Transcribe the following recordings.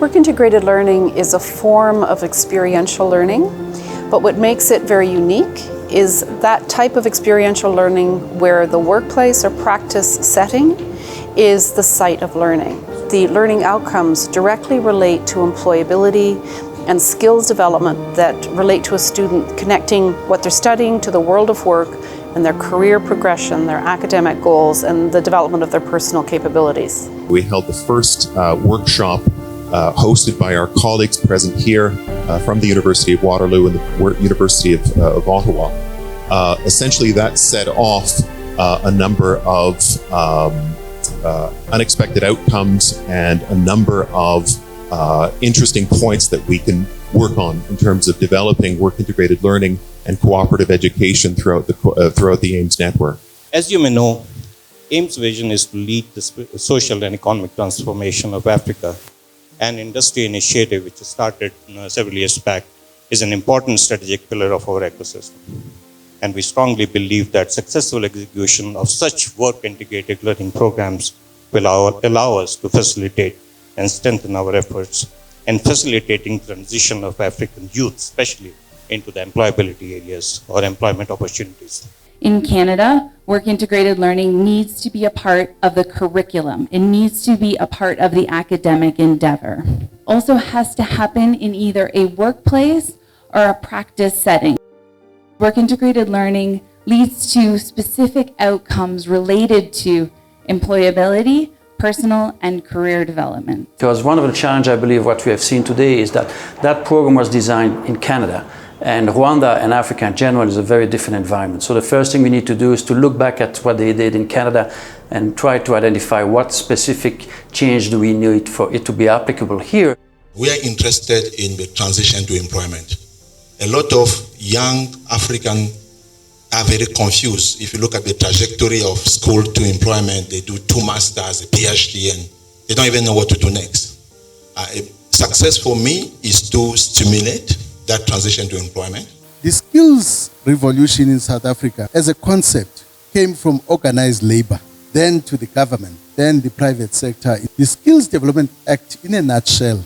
Work-integrated learning is a form of experiential learning, but what makes it very unique is that type of experiential learning where the workplace or practice setting is the site of learning. The learning outcomes directly relate to employability and skills development that relate to a student connecting what they're studying to the world of work and their career progression, their academic goals, and the development of their personal capabilities. We held the first workshop hosted by our colleagues present here from the University of Waterloo and the University of Ottawa. Essentially, that set off a number of unexpected outcomes and a number of interesting points that we can work on in terms of developing work-integrated learning and cooperative education throughout the AIMS network. As you may know, AIMS' vision is to lead the social and economic transformation of Africa. An industry initiative which started several years back is an important strategic pillar of our ecosystem. And we strongly believe that successful execution of such work-integrated learning programs will allow us to facilitate and strengthen our efforts in facilitating transition of African youth, especially into the employability areas or employment opportunities. In Canada, work-integrated learning needs to be a part of the curriculum. It needs to be a part of the academic endeavor. Also has to happen in either a workplace or a practice setting. Work-integrated learning leads to specific outcomes related to employability, personal and career development. Because one of the challenges, I believe, what we have seen today is that that program was designed in Canada. And Rwanda and Africa in general is a very different environment. So the first thing we need to do is to look back at what they did in Canada and try to identify what specific change do we need for it to be applicable here. We are interested in the transition to employment. A lot of young Africans are very confused. If you look at the trajectory of school to employment, they do 2 masters, a PhD, and they don't even know what to do next. Success for me is to stimulate that transition to employment. The skills revolution in South Africa as a concept came from organized labor, then to the government, then the private sector. The Skills Development Act, in a nutshell,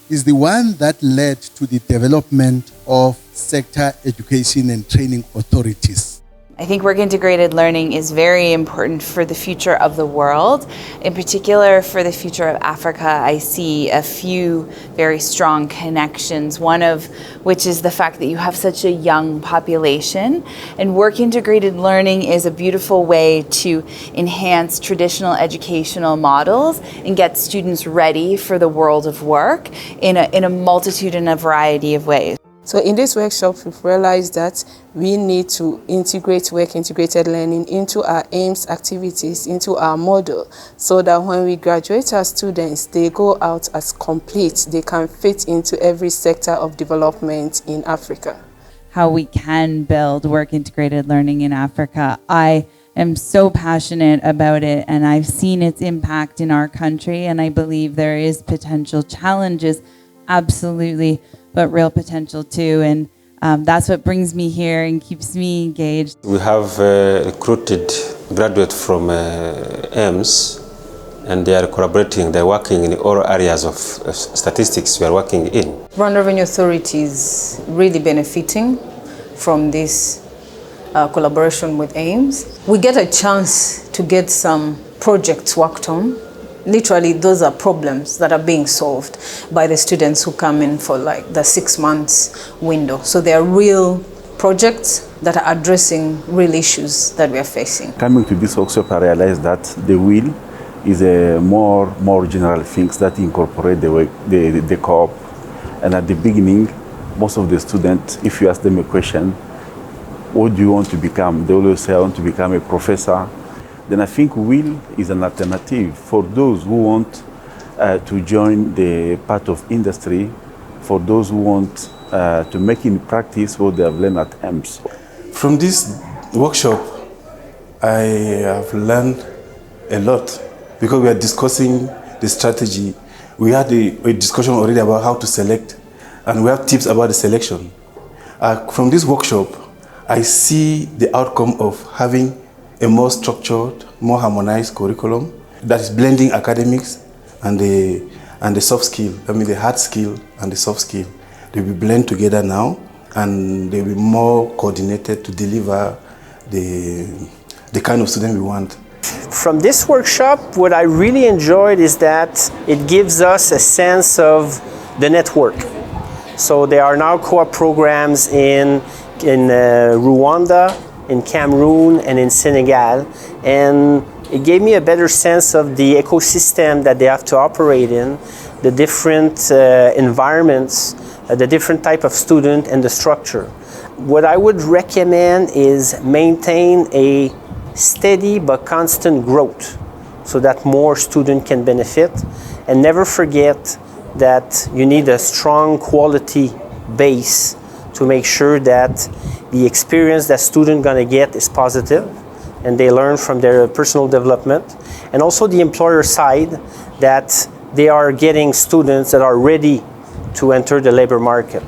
is the one that led to the development of sector education and training authorities. I think work-integrated learning is very important for the future of the world. In particular, for the future of Africa, I see a few very strong connections, one of which is the fact that you have such a young population, and work-integrated learning is a beautiful way to enhance traditional educational models and get students ready for the world of work in a multitude and a variety of ways. So in this workshop, we've realized that we need to integrate work-integrated learning into our AIMS activities, into our model, so that when we graduate our students, they go out as complete. They can fit into every sector of development in Africa. How we can build work-integrated learning in Africa. I am so passionate about it, and I've seen its impact in our country, and I believe there is potential challenges, absolutely, but real potential too, and that's what brings me here and keeps me engaged. We have recruited graduates from AIMS, and they are collaborating. They're working in all areas of statistics we are working in. Rwanda Revenue Authority is really benefiting from this collaboration with AIMS. We get a chance to get some projects worked on. Literally, those are problems that are being solved by the students who come in for like the 6 months window. So they are real projects that are addressing real issues that we are facing. Coming to this workshop, I realized that the WIL is a more general things that incorporate the co-op. And at the beginning, most of the students, if you ask them a question, what do you want to become? They always say, I want to become a professor. Then I think WIL is an alternative for those who want to join the part of industry, for those who want to make in practice what they have learned at AIMS. From this workshop, I have learned a lot because we are discussing the strategy. We had a discussion already about how to select, and we have tips about the selection. From this workshop, I see the outcome of having a more structured, more harmonized curriculum that is blending academics and the and the soft skill, I mean the hard skill and the soft skill, they will blend together now, and they will be more coordinated to deliver the kind of student we want. From this workshop, what I really enjoyed is that it gives us a sense of the network. So there are now co-op programs in Rwanda, in Cameroon, and in Senegal, and it gave me a better sense of the ecosystem that they have to operate in, the different environments, the different type of student, and the structure. What I would recommend is maintain a steady but constant growth so that more students can benefit, and never forget that you need a strong quality base to make sure that the experience that students gonna get is positive and they learn from their personal development, and also the employer side that they are getting students that are ready to enter the labor market.